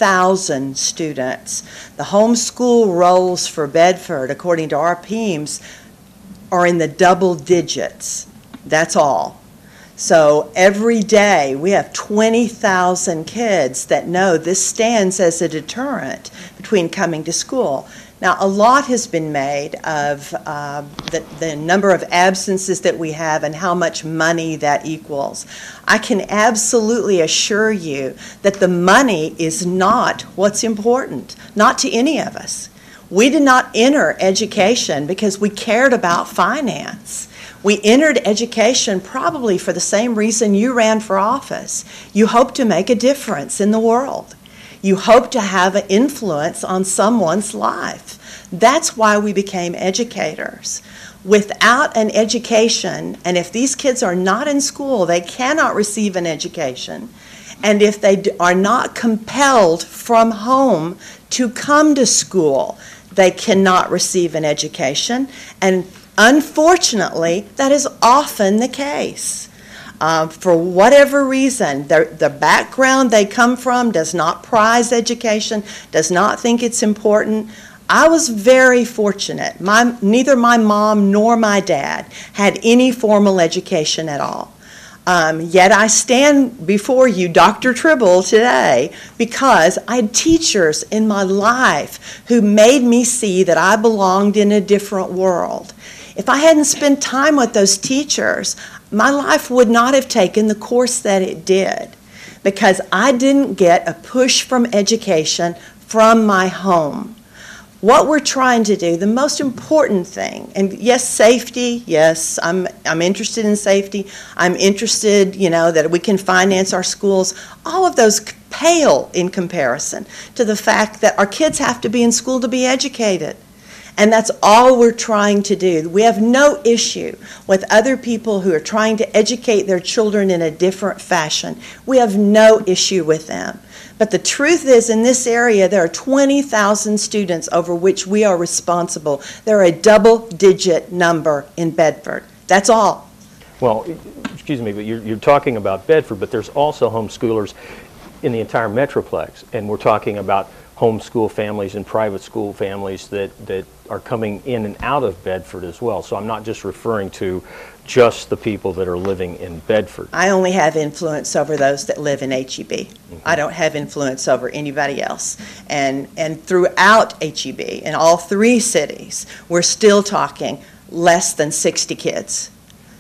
20,000 students. The homeschool rolls for Bedford, according to our PEIMS, are in the double digits. That's all. So every day we have 20,000 kids that know this stands as a deterrent between coming to school. Now, a lot has been made of the number of absences that we have and how much money that equals. I can absolutely assure you that the money is not what's important, not to any of us. We did not enter education because we cared about finance. We entered education probably for the same reason you ran for office. You hope to make a difference in the world. You hope to have an influence on someone's life. That's why we became educators. Without an education, and if these kids are not in school, they cannot receive an education. And if they are not compelled from home to come to school, they cannot receive an education. And unfortunately, that is often the case. For whatever reason, the background they come from does not prize education, does not think it's important. I was very fortunate. Neither my mom nor my dad had any formal education at all. Yet I stand before you, Dr. Tribble, today because I had teachers in my life who made me see that I belonged in a different world. If I hadn't spent time with those teachers, my life would not have taken the course that it did because I didn't get a push from education from my home. What we're trying to do, the most important thing, and yes, safety, yes, I'm interested in safety. I'm interested, that we can finance our schools. All of those pale in comparison to the fact that our kids have to be in school to be educated. And that's all we're trying to do. We have no issue with other people who are trying to educate their children in a different fashion. We have no issue with them. But the truth is, in this area, there are 20,000 students over which we are responsible. They're a double-digit number in Bedford. That's all. Well, excuse me, but you're talking about Bedford, but there's also homeschoolers in the entire Metroplex. And we're talking about homeschool families and private school families that are coming in and out of Bedford as well. So I'm not just referring to just the people that are living in Bedford. I only have influence over those that live in HEB. Mm-hmm. I don't have influence over anybody else. And throughout HEB, in all three cities, we're still talking less than 60 kids.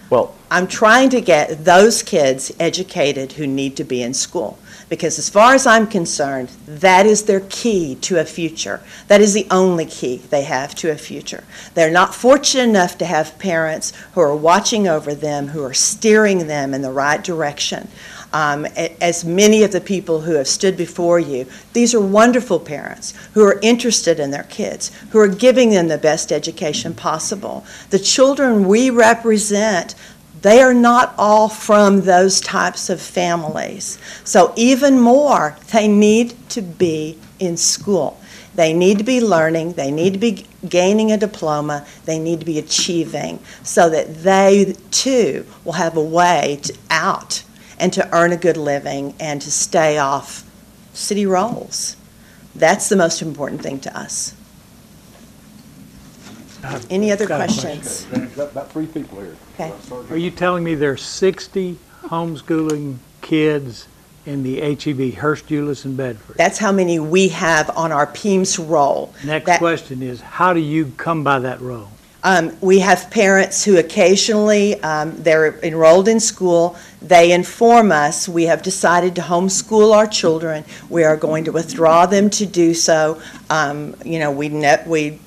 Well, I'm trying to get those kids educated who need to be in school. Because as far as I'm concerned, that is their key to a future. That is the only key they have to a future. They're not fortunate enough to have parents who are watching over them, who are steering them in the right direction. As many of the people who have stood before you, these are wonderful parents who are interested in their kids, who are giving them the best education possible. The children we represent, they are not all from those types of families. So even more, they need to be in school. They need to be learning. They need to be gaining a diploma. They need to be achieving so that they, too, will have a way out and to earn a good living and to stay off city rolls. That's the most important thing to us. Any other questions? About 3 people here. Okay. Are you telling me there are 60 homeschooling kids in the HEB, Hurst, Euless, and Bedford? That's how many we have on our PEIMS roll. Next question is, how do you come by that roll? We have parents who occasionally, they're enrolled in school. They inform us we have decided to homeschool our children. We are going to withdraw them to do so. We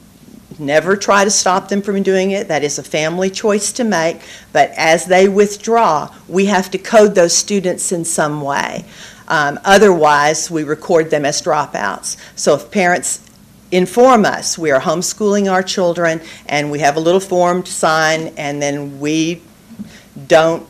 never try to stop them from doing it. That is a family choice to make. But as they withdraw, we have to code those students in some way. Otherwise, we record them as dropouts. So if parents inform us we are homeschooling our children and we have a little form to sign, and then we don't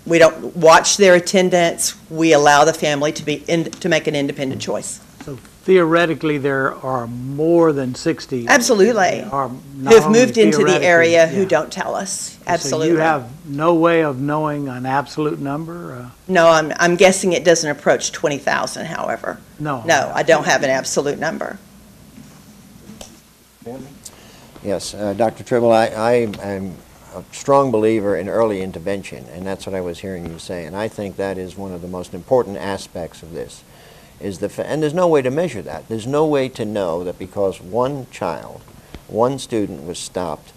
We don't watch their attendance. We allow the family to make an independent choice. So theoretically, there are more than 60. Absolutely. Are not Who've only moved into the theoretically, area who yeah. don't tell us. Absolutely. So you have no way of knowing an absolute number? No, I'm guessing it doesn't approach 20,000, however. No. No, I don't have an absolute number. Yes, Dr. Tribble, I am a strong believer in early intervention, and that's what I was hearing you say, and I think that is one of the most important aspects of this. And there's no way to measure that. There's no way to know that because one child, one student was stopped,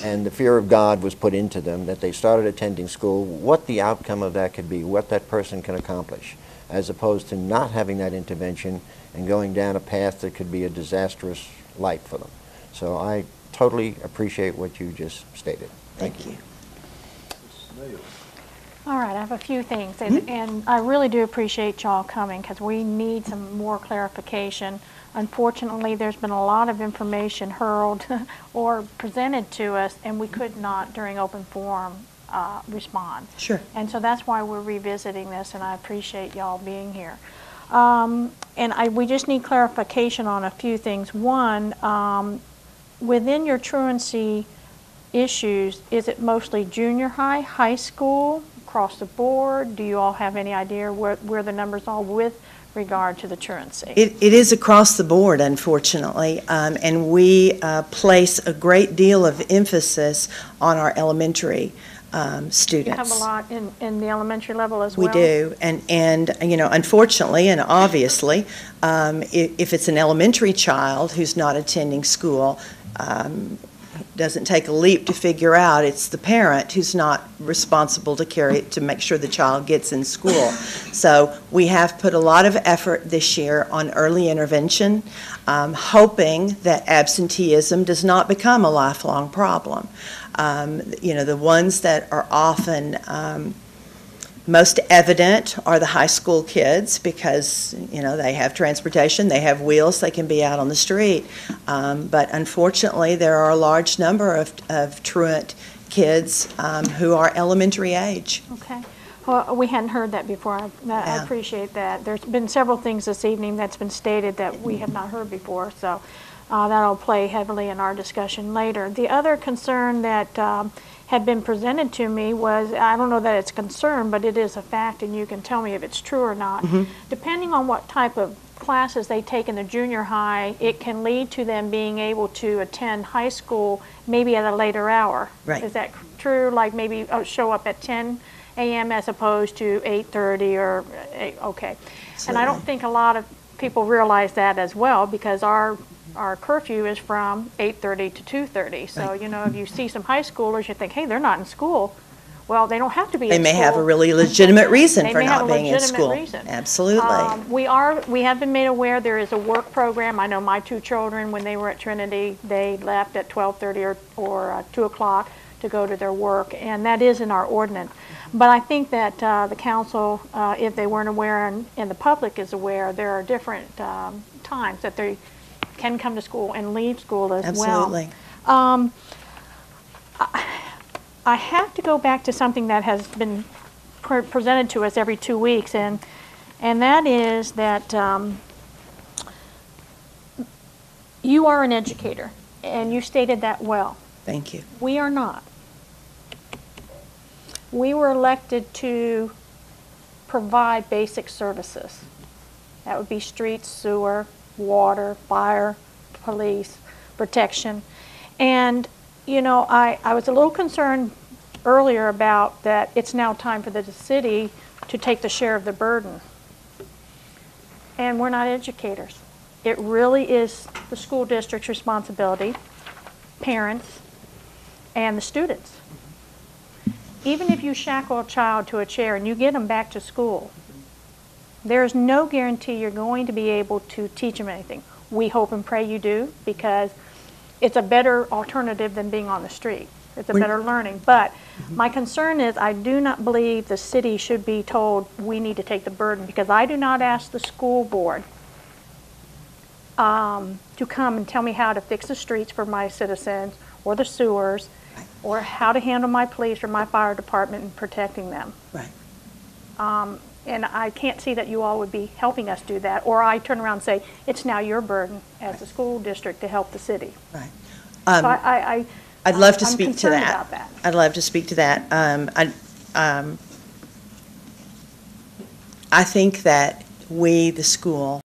and the fear of God was put into them, that they started attending school, what the outcome of that could be, what that person can accomplish, as opposed to not having that intervention and going down a path that could be a disastrous life for them. So I totally appreciate what you just stated. Thank you. All right, I have a few things, and I really do appreciate y'all coming because we need some more clarification. Unfortunately, there's been a lot of information hurled or presented to us, and we could not, during open forum, respond. Sure. And so that's why we're revisiting this, and I appreciate y'all being here. We just need clarification on a few things. One, within your truancy issues, is it mostly junior high, high school, across the board? Do you all have any idea where the numbers are with regard to the truancy? It is across the board, unfortunately, and we place a great deal of emphasis on our elementary students. You have a lot in the elementary level as well? We do, and you know, unfortunately and obviously, if it's an elementary child who's not attending school, doesn't take a leap to figure out it's the parent who's not responsible to make sure the child gets in school. So we have put a lot of effort this year on early intervention, hoping that absenteeism does not become a lifelong problem. You know, the ones that are often most evident are the high school kids because, you know, they have transportation, they have wheels, they can be out on the street. But unfortunately, there are a large number of truant kids who are elementary age. Okay. Well, we hadn't heard that before. I Yeah. appreciate that. There's been several things this evening that's been stated that we have not heard before, so that'll play heavily in our discussion later. The other concern that had been presented to me was, I don't know that it's a concern, but it is a fact, and you can tell me if it's true or not. Mm-hmm. Depending on what type of classes they take in the junior high, it can lead to them being able to attend high school maybe at a later hour. Right. Is that true? Like maybe show up at 10 a.m. as opposed to 8:30 or 8, okay. Absolutely. And I don't think a lot of people realize that as well because our curfew is from 8:30 to 2:30. So, Right. you know, if you see some high schoolers, you think, hey, they're not in school. Well, they don't have to be in school. They may have a really legitimate reason They for may have not a being in legitimate school. reason. Absolutely. We have been made aware there is a work program. I know my two children, when they were at Trinity, they left at 12:30 or 2 o'clock to go to their work, and that is in our ordinance. But I think that the council, if they weren't aware and the public is aware, there are different times that they can come to school and leave school as Absolutely. well. I have to go back to something that has been presented to us every 2 weeks, and that is that you are an educator, and you stated that well. Thank you. We are not. We were elected to provide basic services. That would be streets, sewer, water, fire, police, protection. And, you know, I was a little concerned earlier about that it's now time for the city to take the share of the burden. And we're not educators. It really is the school district's responsibility, parents, and the students. Even if you shackle a child to a chair and you get them back to school, there is no guarantee you're going to be able to teach them anything. We hope and pray you do, because it's a better alternative than being on the street. It's a better learning. But my concern is I do not believe the city should be told we need to take the burden, because I do not ask the school board to come and tell me how to fix the streets for my citizens or the sewers or how to handle my police or my fire department in protecting them. Right. And I can't see that you all would be helping us do that, or I turn around and say, it's now your burden as a school district to help the city. Right. So I'd love to I'm speak to concerned that. about that. I'd love to speak to that. I think that we, the school,